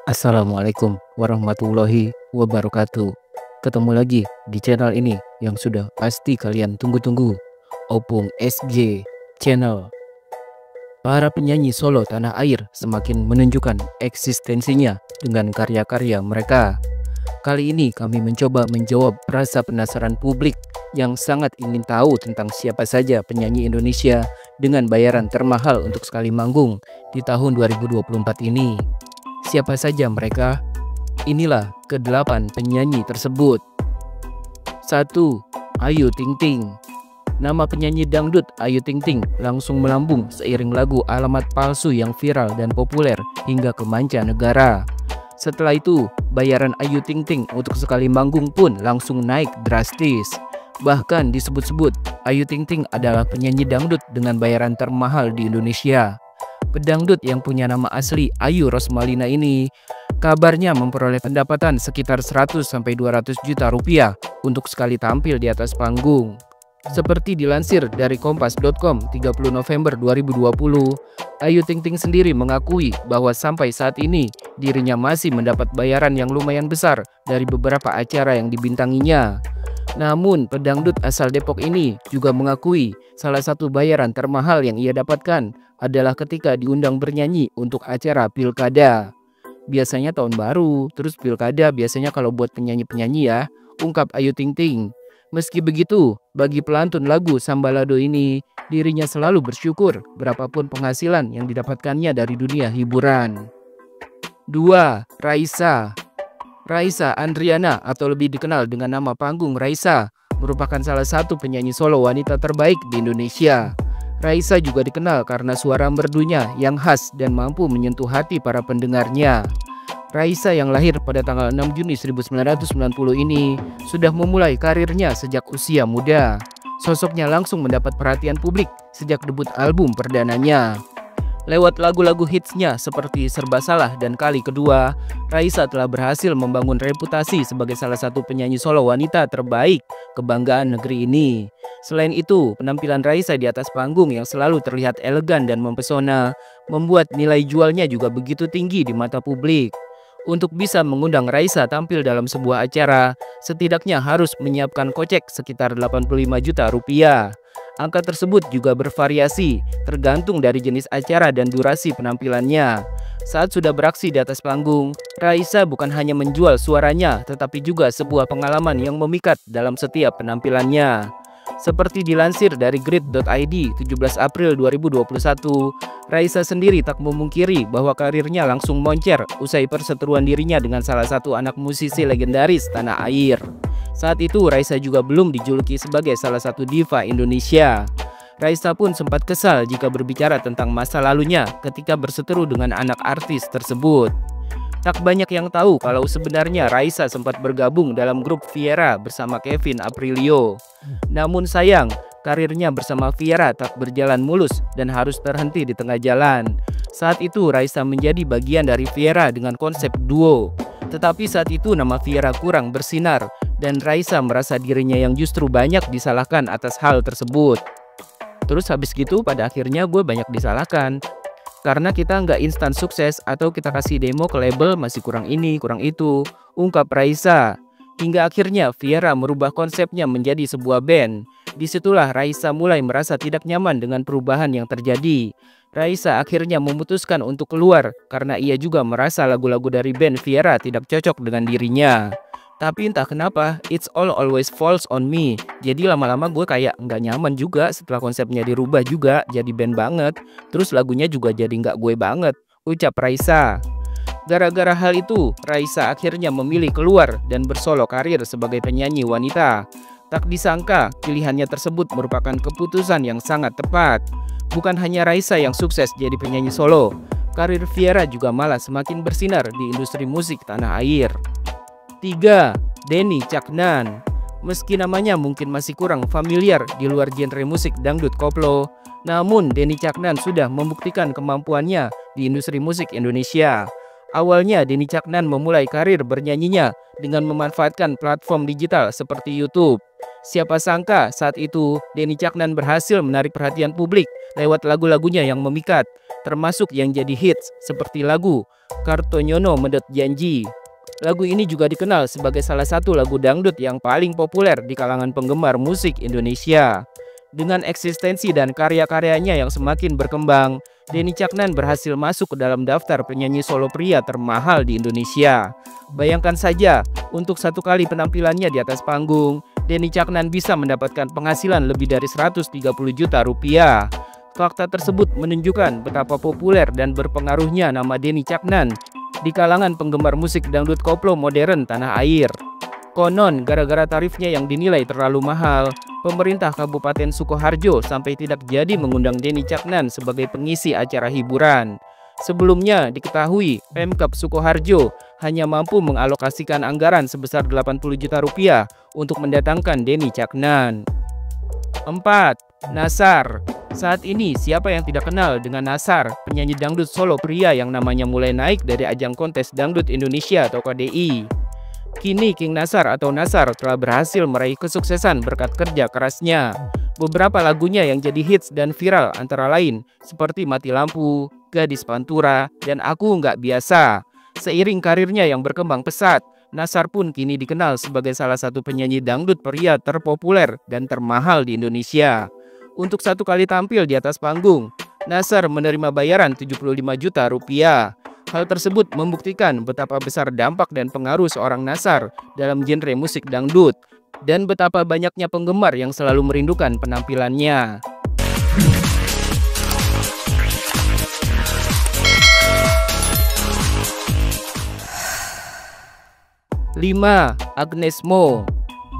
Assalamualaikum warahmatullahi wabarakatuh. Ketemu lagi di channel ini yang sudah pasti kalian tunggu-tunggu, Opung SG Channel. Para penyanyi solo tanah air semakin menunjukkan eksistensinya dengan karya-karya mereka. Kali ini kami mencoba menjawab rasa penasaran publik yang sangat ingin tahu tentang siapa saja penyanyi Indonesia dengan bayaran termahal untuk sekali manggung di tahun 2024 ini. Siapa saja mereka? Inilah ke-8 penyanyi tersebut. 1. Ayu Ting Ting. Nama penyanyi dangdut Ayu Ting Ting langsung melambung seiring lagu Alamat Palsu yang viral dan populer hingga ke mancanegara. Setelah itu, bayaran Ayu Ting Ting untuk sekali manggung pun langsung naik drastis. Bahkan disebut-sebut Ayu Ting Ting adalah penyanyi dangdut dengan bayaran termahal di Indonesia. Pedangdut yang punya nama asli Ayu Rosmalina ini kabarnya memperoleh pendapatan sekitar 100-200 juta rupiah untuk sekali tampil di atas panggung. Seperti dilansir dari kompas.com 30 November 2020, Ayu Ting Ting sendiri mengakui bahwa sampai saat ini dirinya masih mendapat bayaran yang lumayan besar dari beberapa acara yang dibintanginya. Namun pedangdut asal Depok ini juga mengakui salah satu bayaran termahal yang ia dapatkan adalah ketika diundang bernyanyi untuk acara pilkada. Biasanya tahun baru, terus pilkada biasanya kalau buat penyanyi-penyanyi ya, ungkap Ayu Ting Ting. Meski begitu, bagi pelantun lagu Sambalado ini, dirinya selalu bersyukur berapapun penghasilan yang didapatkannya dari dunia hiburan. 2. Raisa. Raisa Andriana atau lebih dikenal dengan nama panggung Raisa merupakan salah satu penyanyi solo wanita terbaik di Indonesia. Raisa juga dikenal karena suara merdunya yang khas dan mampu menyentuh hati para pendengarnya. Raisa yang lahir pada tanggal 6 Juni 1990 ini sudah memulai karirnya sejak usia muda. Sosoknya langsung mendapat perhatian publik sejak debut album perdananya. Lewat lagu-lagu hitsnya seperti Serba Salah dan Kali Kedua, Raisa telah berhasil membangun reputasi sebagai salah satu penyanyi solo wanita terbaik kebanggaan negeri ini. Selain itu, penampilan Raisa di atas panggung yang selalu terlihat elegan dan mempesona membuat nilai jualnya juga begitu tinggi di mata publik. Untuk bisa mengundang Raisa tampil dalam sebuah acara, setidaknya harus menyiapkan kocek sekitar 85 juta rupiah. Angka tersebut juga bervariasi, tergantung dari jenis acara dan durasi penampilannya. Saat sudah beraksi di atas panggung, Raisa bukan hanya menjual suaranya, tetapi juga sebuah pengalaman yang memikat dalam setiap penampilannya. Seperti dilansir dari grid.id 17 April 2021, Raisa sendiri tak memungkiri bahwa karirnya langsung moncer usai perseteruan dirinya dengan salah satu anak musisi legendaris tanah air. Saat itu Raisa juga belum dijuluki sebagai salah satu diva Indonesia. Raisa pun sempat kesal jika berbicara tentang masa lalunya ketika berseteru dengan anak artis tersebut. Tak banyak yang tahu kalau sebenarnya Raisa sempat bergabung dalam grup Viera bersama Kevin Aprilio. Namun sayang, karirnya bersama Viera tak berjalan mulus dan harus terhenti di tengah jalan. Saat itu Raisa menjadi bagian dari Viera dengan konsep duo. Tetapi saat itu nama Viera kurang bersinar dan Raisa merasa dirinya yang justru banyak disalahkan atas hal tersebut. Terus habis gitu pada akhirnya gue banyak disalahkan. Karena kita nggak instan sukses atau kita kasih demo ke label masih kurang ini, kurang itu, ungkap Raisa. Hingga akhirnya Viera merubah konsepnya menjadi sebuah band. Disitulah Raisa mulai merasa tidak nyaman dengan perubahan yang terjadi. Raisa akhirnya memutuskan untuk keluar karena ia juga merasa lagu-lagu dari band Viera tidak cocok dengan dirinya. Tapi entah kenapa, it's all always falls on me. Jadi lama-lama gue kayak nggak nyaman juga setelah konsepnya dirubah juga jadi band banget. Terus lagunya juga jadi nggak gue banget, ucap Raisa. Gara-gara hal itu, Raisa akhirnya memilih keluar dan bersolo karir sebagai penyanyi wanita. Tak disangka, pilihannya tersebut merupakan keputusan yang sangat tepat. Bukan hanya Raisa yang sukses jadi penyanyi solo, karir Viera juga malah semakin bersinar di industri musik tanah air. 3. Denny Caknan. Meski namanya mungkin masih kurang familiar di luar genre musik dangdut koplo, namun Denny Caknan sudah membuktikan kemampuannya di industri musik Indonesia. Awalnya Denny Caknan memulai karir bernyanyinya dengan memanfaatkan platform digital seperti YouTube. Siapa sangka saat itu Denny Caknan berhasil menarik perhatian publik lewat lagu-lagunya yang memikat, termasuk yang jadi hits seperti lagu Kartonyono Medot Janji. Lagu ini juga dikenal sebagai salah satu lagu dangdut yang paling populer di kalangan penggemar musik Indonesia. Dengan eksistensi dan karya-karyanya yang semakin berkembang, Denny Caknan berhasil masuk ke dalam daftar penyanyi solo pria termahal di Indonesia. Bayangkan saja, untuk satu kali penampilannya di atas panggung, Denny Caknan bisa mendapatkan penghasilan lebih dari 130 juta rupiah. Fakta tersebut menunjukkan betapa populer dan berpengaruhnya nama Denny Caknan di kalangan penggemar musik dangdut koplo modern tanah air. Konon, gara-gara tarifnya yang dinilai terlalu mahal, pemerintah Kabupaten Sukoharjo sampai tidak jadi mengundang Denny Caknan sebagai pengisi acara hiburan. Sebelumnya diketahui Pemkab Sukoharjo hanya mampu mengalokasikan anggaran sebesar 80 juta rupiah untuk mendatangkan Denny Caknan. 4. Nassar. Saat ini siapa yang tidak kenal dengan Nassar, penyanyi dangdut solo pria yang namanya mulai naik dari ajang kontes dangdut Indonesia atau KDI. Kini King Nassar atau Nassar telah berhasil meraih kesuksesan berkat kerja kerasnya. Beberapa lagunya yang jadi hits dan viral antara lain seperti Mati Lampu, Gadis Pantura, dan Aku Nggak Biasa. Seiring karirnya yang berkembang pesat, Nassar pun kini dikenal sebagai salah satu penyanyi dangdut pria terpopuler dan termahal di Indonesia. Untuk satu kali tampil di atas panggung, Nassar menerima bayaran 75 juta rupiah. Hal tersebut membuktikan betapa besar dampak dan pengaruh seorang Nassar dalam genre musik dangdut, dan betapa banyaknya penggemar yang selalu merindukan penampilannya. 5. Agnes Mo.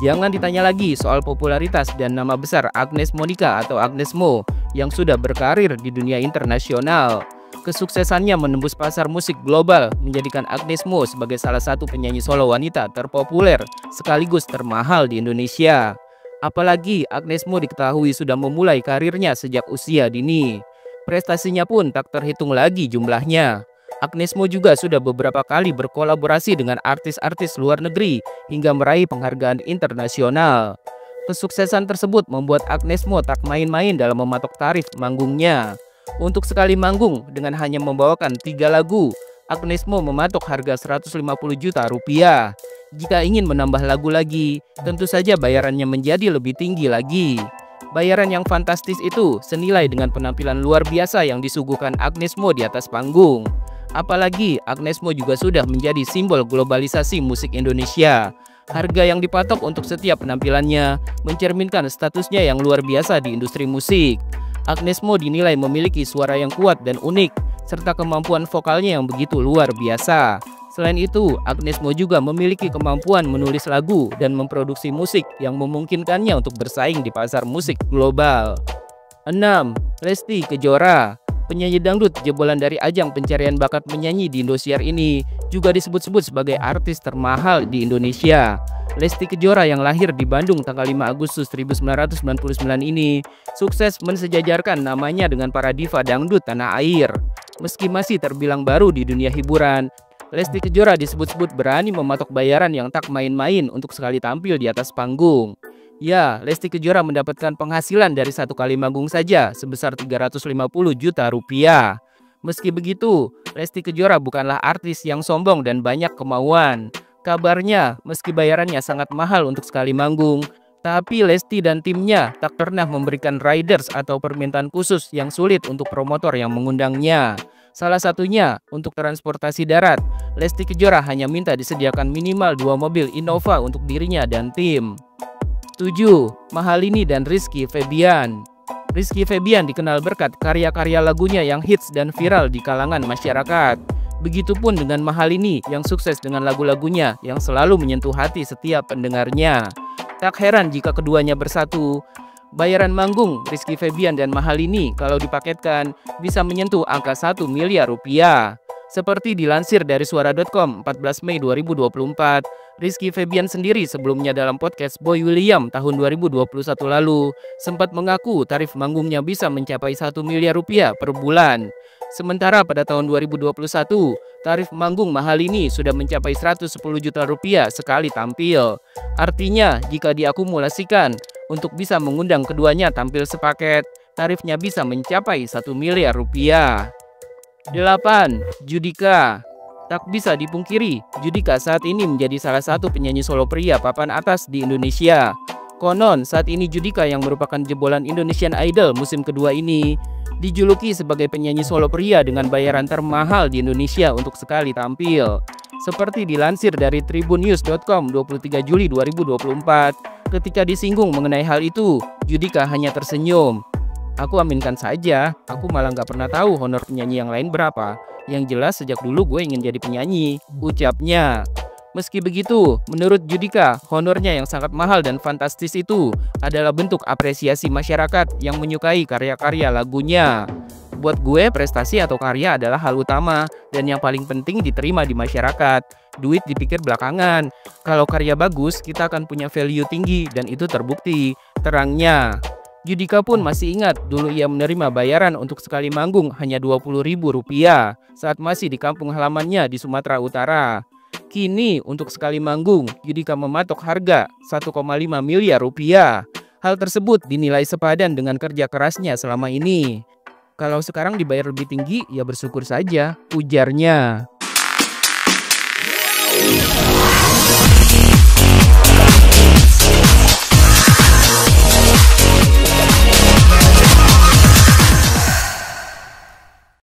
Jangan ditanya lagi soal popularitas dan nama besar Agnes Monica atau Agnes Mo yang sudah berkarir di dunia internasional. Kesuksesannya menembus pasar musik global menjadikan Agnes Mo sebagai salah satu penyanyi solo wanita terpopuler sekaligus termahal di Indonesia. Apalagi Agnes Mo diketahui sudah memulai karirnya sejak usia dini. Prestasinya pun tak terhitung lagi jumlahnya. Agnes Mo juga sudah beberapa kali berkolaborasi dengan artis-artis luar negeri hingga meraih penghargaan internasional. Kesuksesan tersebut membuat Agnes Mo tak main-main dalam mematok tarif manggungnya. Untuk sekali manggung dengan hanya membawakan 3 lagu, Agnes Mo mematok harga 150 juta rupiah. Jika ingin menambah lagu lagi, tentu saja bayarannya menjadi lebih tinggi lagi. Bayaran yang fantastis itu senilai dengan penampilan luar biasa yang disuguhkan Agnes Mo di atas panggung. Apalagi Agnes Mo juga sudah menjadi simbol globalisasi musik Indonesia. Harga yang dipatok untuk setiap penampilannya mencerminkan statusnya yang luar biasa di industri musik. Agnes Mo dinilai memiliki suara yang kuat dan unik, serta kemampuan vokalnya yang begitu luar biasa. Selain itu, Agnes Mo juga memiliki kemampuan menulis lagu dan memproduksi musik yang memungkinkannya untuk bersaing di pasar musik global. 6. Lesti Kejora. Penyanyi dangdut jebolan dari ajang pencarian bakat menyanyi di Indosiar ini juga disebut-sebut sebagai artis termahal di Indonesia. Lesti Kejora yang lahir di Bandung tanggal 5 Agustus 1999 ini sukses mensejajarkan namanya dengan para diva dangdut tanah air. Meski masih terbilang baru di dunia hiburan, Lesti Kejora disebut-sebut berani mematok bayaran yang tak main-main untuk sekali tampil di atas panggung. Ya, Lesti Kejora mendapatkan penghasilan dari satu kali manggung saja sebesar 350 juta rupiah. Meski begitu, Lesti Kejora bukanlah artis yang sombong dan banyak kemauan. Kabarnya, meski bayarannya sangat mahal untuk sekali manggung, tapi Lesti dan timnya tak pernah memberikan riders atau permintaan khusus yang sulit untuk promotor yang mengundangnya. Salah satunya, untuk transportasi darat, Lesti Kejora hanya minta disediakan minimal 2 mobil Innova untuk dirinya dan tim. 7. Mahalini dan Rizky Febian. Rizky Febian dikenal berkat karya-karya lagunya yang hits dan viral di kalangan masyarakat. Begitupun dengan Mahalini yang sukses dengan lagu-lagunya yang selalu menyentuh hati setiap pendengarnya. Tak heran jika keduanya bersatu. Bayaran manggung Rizky Febian dan Mahalini kalau dipaketkan bisa menyentuh angka 1 miliar rupiah. Seperti dilansir dari suara.com 14 Mei 2024, Rizky Febian sendiri sebelumnya dalam podcast Boy William tahun 2021 lalu sempat mengaku tarif manggungnya bisa mencapai 1 miliar rupiah per bulan. Sementara pada tahun 2021, tarif manggung Mahalini sudah mencapai 110 juta rupiah sekali tampil. Artinya, jika diakumulasikan untuk bisa mengundang keduanya tampil sepaket, tarifnya bisa mencapai 1 miliar rupiah. 8. Judika. Tak bisa dipungkiri, Judika saat ini menjadi salah satu penyanyi solo pria papan atas di Indonesia. Konon, saat ini Judika yang merupakan jebolan Indonesian Idol musim kedua ini dijuluki sebagai penyanyi solo pria dengan bayaran termahal di Indonesia untuk sekali tampil. Seperti dilansir dari tribunnews.com 23 Juli 2024, ketika disinggung mengenai hal itu, Judika hanya tersenyum. Aku aminkan saja, aku malah gak pernah tahu honor penyanyi yang lain berapa. Yang jelas sejak dulu gue ingin jadi penyanyi, ucapnya. Meski begitu, menurut Judika, honornya yang sangat mahal dan fantastis itu adalah bentuk apresiasi masyarakat yang menyukai karya-karya lagunya. Buat gue, prestasi atau karya adalah hal utama dan yang paling penting diterima di masyarakat. Duit dipikir belakangan. Kalau karya bagus, kita akan punya value tinggi dan itu terbukti, terangnya. Judika pun masih ingat dulu ia menerima bayaran untuk sekali manggung hanya Rp20.000 saat masih di kampung halamannya di Sumatera Utara. Kini untuk sekali manggung, Judika mematok harga Rp1,5 miliar. Hal tersebut dinilai sepadan dengan kerja kerasnya selama ini. Kalau sekarang dibayar lebih tinggi, ya bersyukur saja, ujarnya.